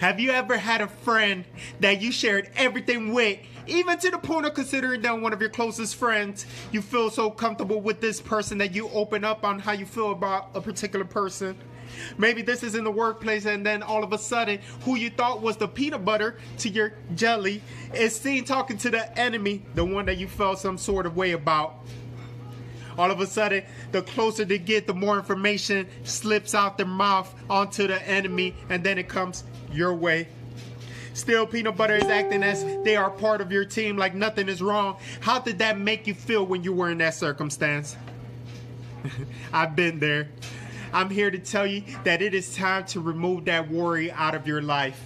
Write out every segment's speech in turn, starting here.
Have you ever had a friend that you shared everything with, even to the point of considering them one of your closest friends? You feel so comfortable with this person that you open up on how you feel about a particular person. Maybe this is in the workplace, and then all of a sudden, who you thought was the peanut butter to your jelly is seen talking to the enemy, the one that you felt some sort of way about. All of a sudden, the closer they get, the more information slips out their mouth onto the enemy, and then it comes your way. Still, peanut butter is acting as they are part of your team, like nothing is wrong. How did that make you feel when you were in that circumstance? I've been there. I'm here to tell you that it is time to remove that worry out of your life.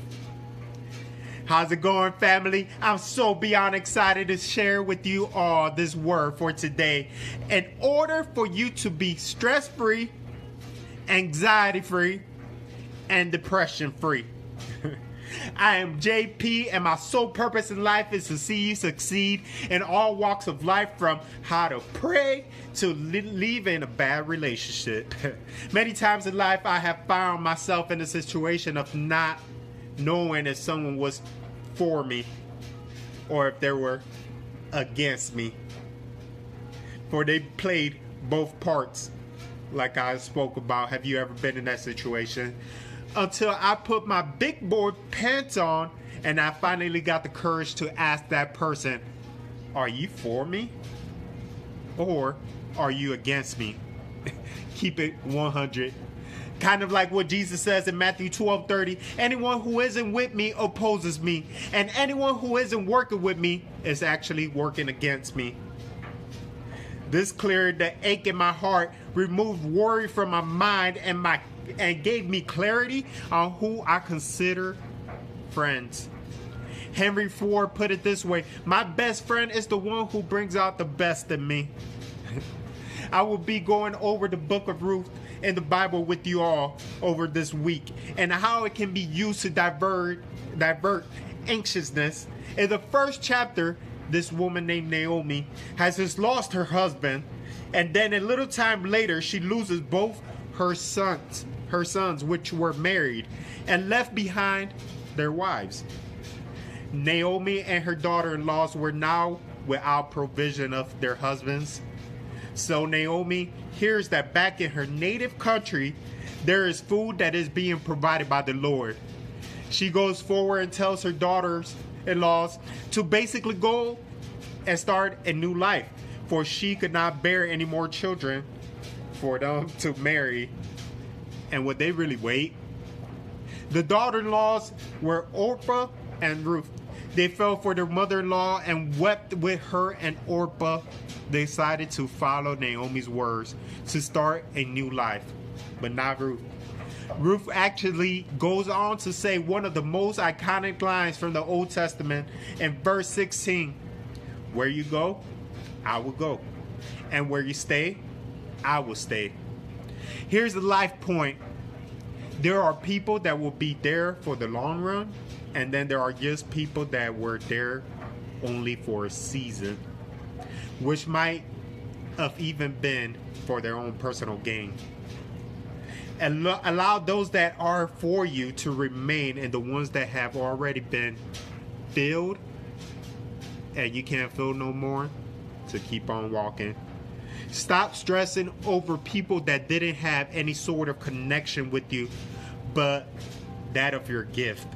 How's it going, family? I'm so beyond excited to share with you all this word for today. In order for you to be stress-free, anxiety-free, and depression-free. I am JP, and my sole purpose in life is to see you succeed in all walks of life, from how to pray to leaving a bad relationship. Many times in life, I have found myself in a situation of not knowing if someone was for me or if they were against me. For they played both parts, like I spoke about. Have you ever been in that situation? Until I put my big boy pants on and I finally got the courage to ask that person, are you for me? Or are you against me? Keep it 100. Kind of like what Jesus says in Matthew 12:30, anyone who isn't with me opposes me, and anyone who isn't working with me is actually working against me. This cleared the ache in my heart, removed worry from my mind, and gave me clarity on who I consider friends. Henry Ford put it this way: my best friend is the one who brings out the best in me. I will be going over the book of Ruth in the Bible with you all over this week, and how it can be used to divert anxiousness. In the first chapter, this woman named Naomi has just lost her husband, and then a little time later she loses both her sons which were married, and left behind their wives. Naomi and her daughter-in-laws were now without provision of their husbands. So Naomi hears that back in her native country, there is food that is being provided by the Lord. She goes forward and tells her daughters-in-laws to basically go and start a new life, for she could not bear any more children for them to marry. And would they really wait? The daughter-in-laws were Orpah and Ruth. They fell for their mother-in-law and wept with her, and Orpah decided to follow Naomi's words to start a new life, but not Ruth. Ruth actually goes on to say one of the most iconic lines from the Old Testament in verse 16. Where you go, I will go. And where you stay, I will stay. Here's the life point. There are people that will be there for the long run, and then there are just people that were there only for a season, which might have even been for their own personal gain. And allow those that are for you to remain, and the ones that have already been filled and you can't fill no more, to keep on walking. Stop stressing over people that didn't have any sort of connection with you but that of your gift.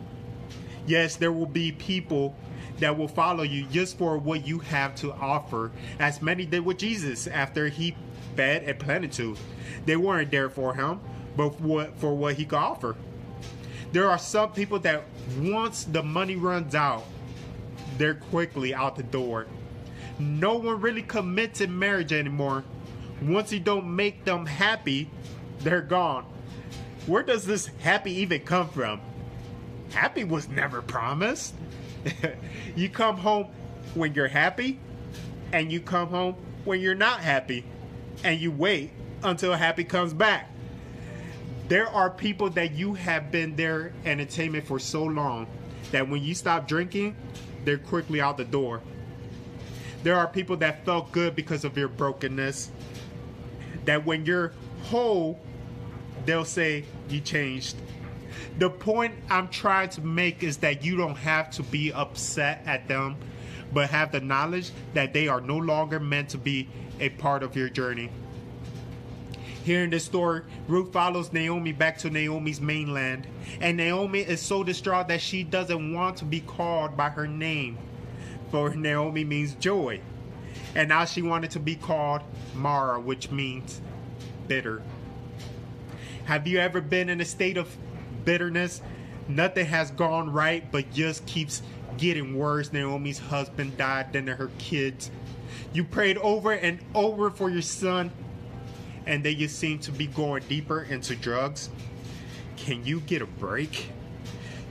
Yes, there will be people that will follow you just for what you have to offer, as many did with Jesus after he fed a plenitude. They weren't there for him, but for what he could offer. There are some people that once the money runs out, they're quickly out the door. No one really commits in marriage anymore. Once you don't make them happy, they're gone. Where does this happy even come from? Happy was never promised. You come home when you're happy, and you come home when you're not happy, and you wait until happy comes back. There are people that you have been their entertainment for so long that when you stop drinking, they're quickly out the door. There are people that felt good because of your brokenness, that when you're whole, they'll say you changed. The point I'm trying to make is that you don't have to be upset at them, but have the knowledge that they are no longer meant to be a part of your journey. Here in this story, Ruth follows Naomi back to Naomi's mainland, and Naomi is so distraught that she doesn't want to be called by her name, for Naomi means joy, and now she wanted to be called Mara, which means bitter. Have you ever been in a state of bitterness? Nothing has gone right, but just keeps getting worse. Naomi's husband died, then her kids. You prayed over and over for your son, and then you seem to be going deeper into drugs. Can you get a break?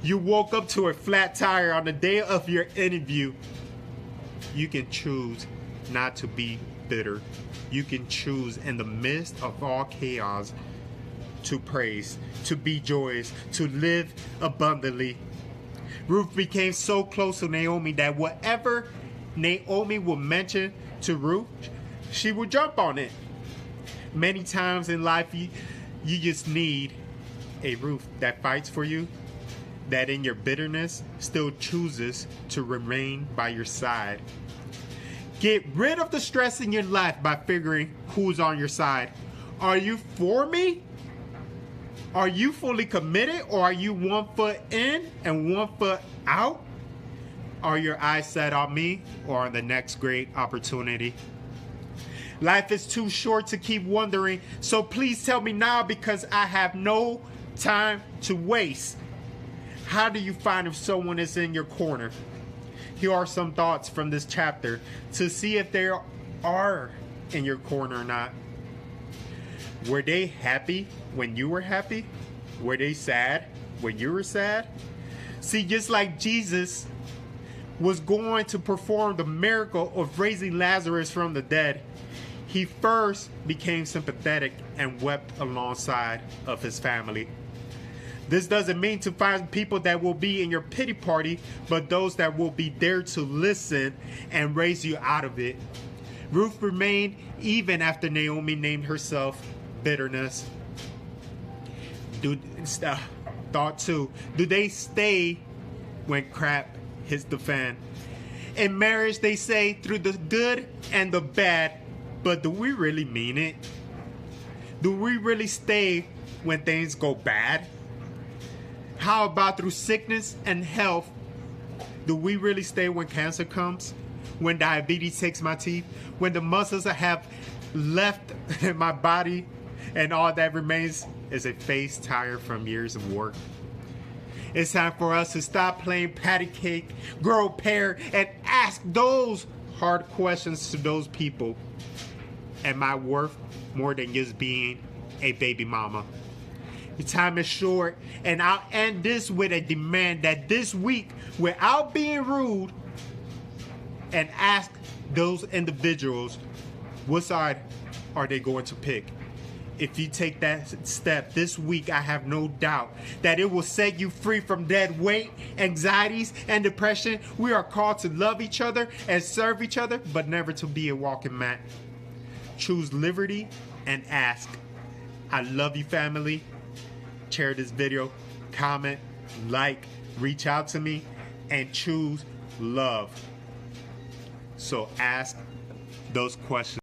You woke up to a flat tire on the day of your interview. You can choose not to be bitter. You can choose in the midst of all chaos to praise, to be joyous, to live abundantly. Ruth became so close to Naomi that whatever Naomi would mention to Ruth, she would jump on it. Many times in life, you just need a Ruth that fights for you, that in your bitterness still chooses to remain by your side. Get rid of the stress in your life by figuring who's on your side. Are you for me? Are you fully committed, or are you 1 foot in and 1 foot out? Are your eyes set on me or on the next great opportunity? Life is too short to keep wondering, so please tell me now, because I have no time to waste. How do you find if someone is in your corner? Here are some thoughts from this chapter to see if they are in your corner or not. Were they happy when you were happy? Were they sad when you were sad? See, just like Jesus was going to perform the miracle of raising Lazarus from the dead, he first became sympathetic and wept alongside of his family. This doesn't mean to find people that will be in your pity party, but those that will be there to listen and raise you out of it. Ruth remained even after Naomi named herself bitterness. Thought 2. Do they stay when crap hits the fan? In marriage, they say through the good and the bad, but do we really mean it? Do we really stay when things go bad? How about through sickness and health? Do we really stay when cancer comes? When diabetes takes my teeth? When the muscles I have left in my body and all that remains is a face tired from years of work? It's time for us to stop playing patty cake, grow a pair, and ask those hard questions to those people. Am I worth more than just being a baby mama? The time is short, and I'll end this with a demand that this week, without being rude, and ask those individuals, what side are they going to pick? If you take that step this week, I have no doubt that it will set you free from dead weight, anxieties, and depression. We are called to love each other and serve each other, but never to be a walking mat. Choose liberty and ask. I love you, family. Share this video, comment, like, reach out to me, and choose love. So ask those questions.